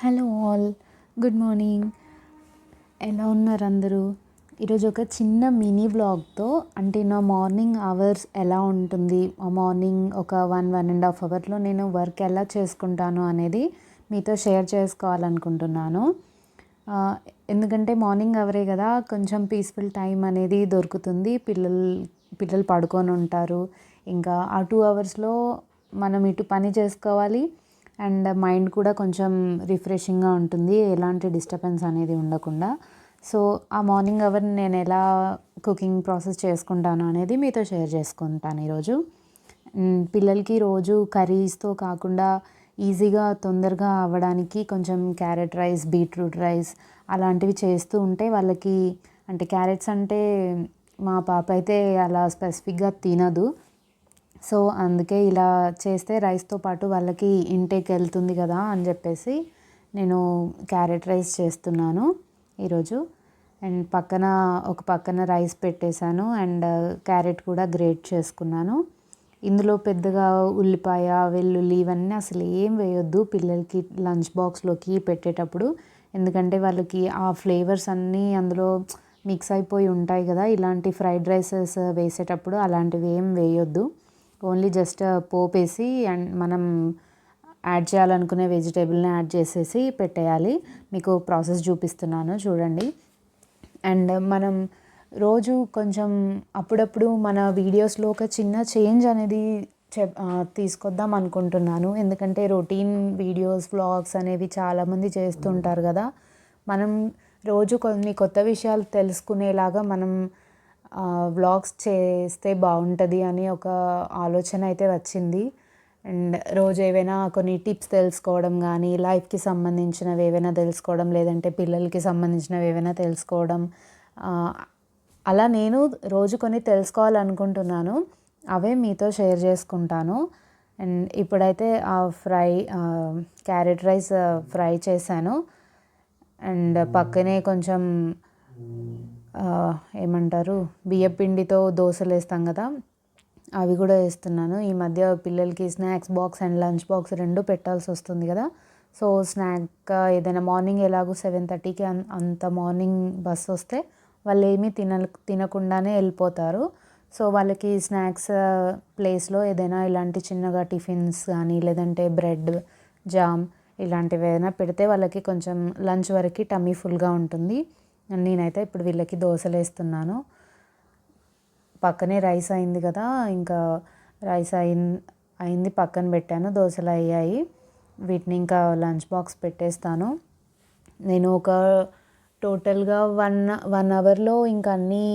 Hello all, good morning. ఎలా ఉన్నారు అందరూ? ఈరోజు ఒక చిన్న మినీ బ్లాగ్తో, అంటే నా మార్నింగ్ అవర్స్ ఎలా ఉంటుంది, ఆ మార్నింగ్ ఒక 1.5 అవర్లో నేను వర్క్ ఎలా చేసుకుంటాను అనేది మీతో షేర్ చేసుకోవాలనుకుంటున్నాను. ఆ, ఎందుకంటే మార్నింగ్ అవరే కదా, కొంచెం పీస్ఫుల్ టైం అనేది దొరుకుతుంది. పిల్లలు పడుకొని ఉంటారు. ఇంకా ఆ 2 అవర్స్లో మనం ఇటు పని చేసుకోవాలి అండ్ మైండ్ కూడా కొంచెం రిఫ్రెషింగ్గా ఉంటుంది, ఎలాంటి డిస్టర్బెన్స్ అనేది ఉండకుండా. సో ఆ మార్నింగ్ అవర్ని నేను ఎలా కుకింగ్ ప్రాసెస్ చేసుకుంటాను అనేది మీతో షేర్ చేసుకుంటాను ఈరోజు. పిల్లలకి రోజు కర్రీస్తో కాకుండా ఈజీగా తొందరగా అవ్వడానికి కొంచెం క్యారెట్ రైస్, బీట్రూట్ రైస్ అలాంటివి చేస్తూ ఉంటే వాళ్ళకి, అంటే క్యారెట్స్ అంటే మా పాప అయితే అలా స్పెసిఫిక్గా తినదు. సో అందుకే ఇలా చేస్తే రైస్తో పాటు వాళ్ళకి ఇంటేక్ వెళ్తుంది కదా అని చెప్పేసి నేను క్యారెట్ రైస్ చేస్తున్నాను ఈరోజు. అండ్ ఒక పక్కన రైస్ పెట్టేశాను అండ్ క్యారెట్ కూడా గ్రేట్ చేసుకున్నాను. ఇందులో పెద్దగా ఉల్లిపాయ, వెల్లుల్లి ఇవన్నీ అసలు ఏం వేయొద్దు పిల్లలకి లంచ్ బాక్స్లోకి పెట్టేటప్పుడు. ఎందుకంటే వాళ్ళకి ఆ ఫ్లేవర్స్ అన్నీ అందులో మిక్స్ అయిపోయి ఉంటాయి కదా, ఇలాంటి ఫ్రైడ్ రైసెస్ వేసేటప్పుడు అలాంటివి ఏం వేయొద్దు. ఓన్లీ జస్ట్ పోపేసి అండ్ మనం యాడ్ చేయాలనుకునే వెజిటేబుల్ని యాడ్ చేసేసి పెట్టేయాలి. మీకు ప్రాసెస్ చూపిస్తున్నాను చూడండి. అండ్ మనం రోజు కొంచెం అప్పుడప్పుడు మన వీడియోస్లో ఒక చిన్న చేంజ్ అనేది తీసుకొద్దాం అనుకుంటున్నాను. ఎందుకంటే రొటీన్ వీడియోస్, వ్లాగ్స్ అనేవి చాలామంది చేస్తుంటారు కదా. మనం రోజు కొన్ని కొత్త విషయాలు తెలుసుకునేలాగా మనం వ్లాగ్స్ చేస్తే బాగుంటుంది అని ఒక ఆలోచన అయితే వచ్చింది. అండ్ రోజు ఏవైనా కొన్ని టిప్స్ తెలుసుకోవడం కానీ, లైఫ్కి సంబంధించినవి ఏవైనా తెలుసుకోవడం, లేదంటే పిల్లలకి సంబంధించినవి ఏవైనా తెలుసుకోవడం, అలా నేను రోజు కొన్ని తెలుసుకోవాలనుకుంటున్నాను. అవే మీతో షేర్ చేసుకుంటాను. అండ్ ఇప్పుడైతే క్యారెట్ రైస్ ఫ్రై చేశాను. అండ్ పక్కనే కొంచెం ఏమంటారు, బియ్యం పిండితో దోశలు వేస్తాం కదా, అవి కూడా వేస్తున్నాను. ఈ మధ్య పిల్లలకి snacks box and lunch box రెండు పెట్టాల్సి వస్తుంది కదా. సో స్నాక్ ఏదైనా మార్నింగ్ ఎలాగో 7:30కి అంత మార్నింగ్ బస్ వస్తే వాళ్ళు ఏమీ తినకుండానే వెళ్ళిపోతారు. సో వాళ్ళకి స్నాక్స్ ప్లేస్లో ఏదైనా ఇలాంటి చిన్నగా టిఫిన్స్ కానీ, లేదంటే బ్రెడ్, జామ్ ఇలాంటివి ఏదైనా పెడితే వాళ్ళకి కొంచెం లంచ్ వరకు టమ్మీ ఫుల్గా ఉంటుంది. నేనైతే ఇప్పుడు వీళ్ళకి దోశలు వేస్తున్నాను. పక్కనే రైస్ అయింది కదా, ఇంకా రైస్ అయింది పక్కన పెట్టాను, దోశలు అయ్యాయి. వీటిని ఇంకా లంచ్ బాక్స్ పెట్టేస్తాను. నేను ఒక టోటల్గా వన్ అవర్లో ఇంకా అన్నీ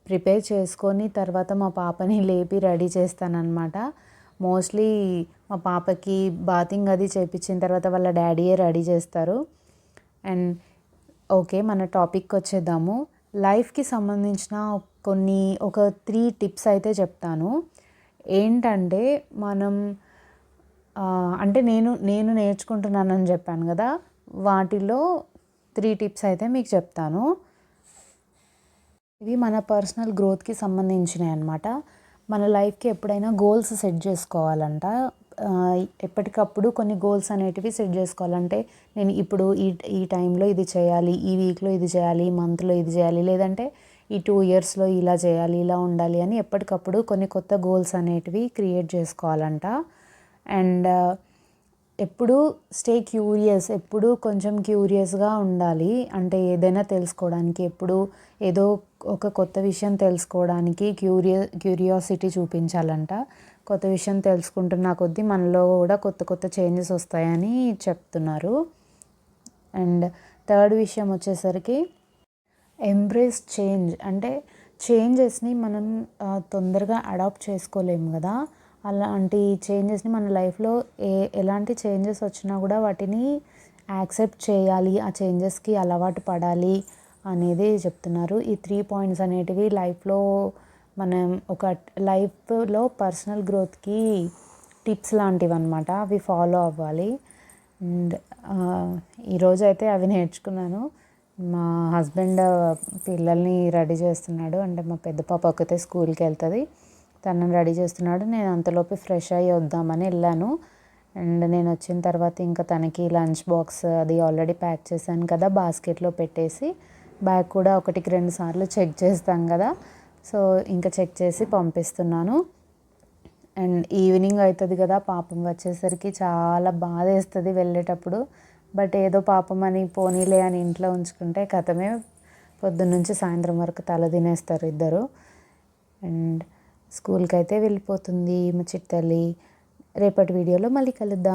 ప్రిపేర్ చేసుకొని తర్వాత మా పాపని లేపి రెడీ చేస్తానన్నమాట. మోస్ట్లీ మా పాపకి బాతింగ్ అది చేయించిన తర్వాత వాళ్ళ డాడీయే రెడీ చేస్తారు. అండ్ ఓకే, మన టాపిక్కి వచ్చేద్దాము. లైఫ్కి సంబంధించిన ఒక 3 టిప్స్ అయితే చెప్తాను. ఏంటంటే మనం అంటే నేను నేర్చుకుంటున్నానని చెప్పాను కదా, వాటిలో 3 టిప్స్ అయితే మీకు చెప్తాను. ఇవి మన పర్సనల్ గ్రోత్కి సంబంధించినవి అన్నమాట. మన లైఫ్కి ఎప్పుడైనా గోల్స్ సెట్ చేసుకోవాలంట. ఎప్పటికప్పుడు కొన్ని గోల్స్ అనేటివి సెట్ చేసుకోవాలంటే, నేను ఇప్పుడు ఈ టైంలో ఇది చేయాలి, ఈ వీక్లో ఇది చేయాలి, ఈ మంత్లో ఇది చేయాలి, లేదంటే ఈ 2 ఇయర్స్లో ఇలా చేయాలి, ఇలా ఉండాలి అని ఎప్పటికప్పుడు కొన్ని కొత్త గోల్స్ అనేటివి క్రియేట్ చేసుకోవాలంట. అండ్ ఎప్పుడు స్టే క్యూరియస్, ఎప్పుడు కొంచెం క్యూరియస్గా ఉండాలి. అంటే ఏదైనా తెలుసుకోవడానికి, ఎప్పుడు ఏదో ఒక కొత్త విషయం తెలుసుకోవడానికి క్యూరియాసిటీ చూపించాలంట. కొత్త విషయం తెలుసుకుంటున్న కొద్దీ మనలో కూడా కొత్త కొత్త చేంజెస్ వస్తాయని చెప్తున్నారు. అండ్ థర్డ్ విషయం వచ్చేసరికి ఎంబ్రేస్ చేంజ్. అంటే చేంజెస్ని మనం తొందరగా అడాప్ట్ చేసుకోలేము కదా. అలాంటి చేంజెస్ని మన లైఫ్లో ఎలాంటి చేంజెస్ వచ్చినా కూడా వాటిని యాక్సెప్ట్ చేయాలి, ఆ చేంజెస్కి అలవాటు పడాలి అనేది చెప్తున్నారు. ఈ 3 పాయింట్స్ అనేటివి లైఫ్లో మనం లైఫ్లో పర్సనల్ గ్రోత్కి టిప్స్ లాంటివి అనమాట. అవి ఫాలో అవ్వాలి. అండ్ ఈరోజు అయితే అవి నేర్చుకున్నాను. మా హస్బెండ్ పిల్లల్ని రెడీ చేస్తున్నాడు. అంటే మా పెద్ద పాప ఒక్కతే స్కూల్కి వెళ్తుంది, తనని రెడీ చేస్తున్నాడు. నేను అంతలోపు ఫ్రెష్ అయ్యి వద్దామని వెళ్ళాను. అండ్ నేను వచ్చిన తర్వాత ఇంకా తనకి లంచ్ బాక్స్ అది ఆల్రెడీ ప్యాక్ చేశాను కదా, బాస్కెట్లో పెట్టేసి బ్యాగ్ కూడా ఒకటికి 2 సార్లు చెక్ చేస్తాం కదా, సో ఇంకా చెక్ చేసి పంపిస్తున్నాను. అండ్ ఈవినింగ్ అవుతుంది కదా, పాపం వచ్చేసరికి చాలా బాధ వేస్తుంది వెళ్ళేటప్పుడు. బట్ ఏదో పాపం అని పోనీలే అని ఇంట్లో ఉంచుకుంటే కథమే, పొద్దున్నుంచి సాయంత్రం వరకు తల తినేస్తారు ఇద్దరు. అండ్ స్కూల్కి అయితే వెళ్ళిపోతుంది మా చిట్టల్లి. రేపటి వీడియోలో మళ్ళీ కలుద్దాం.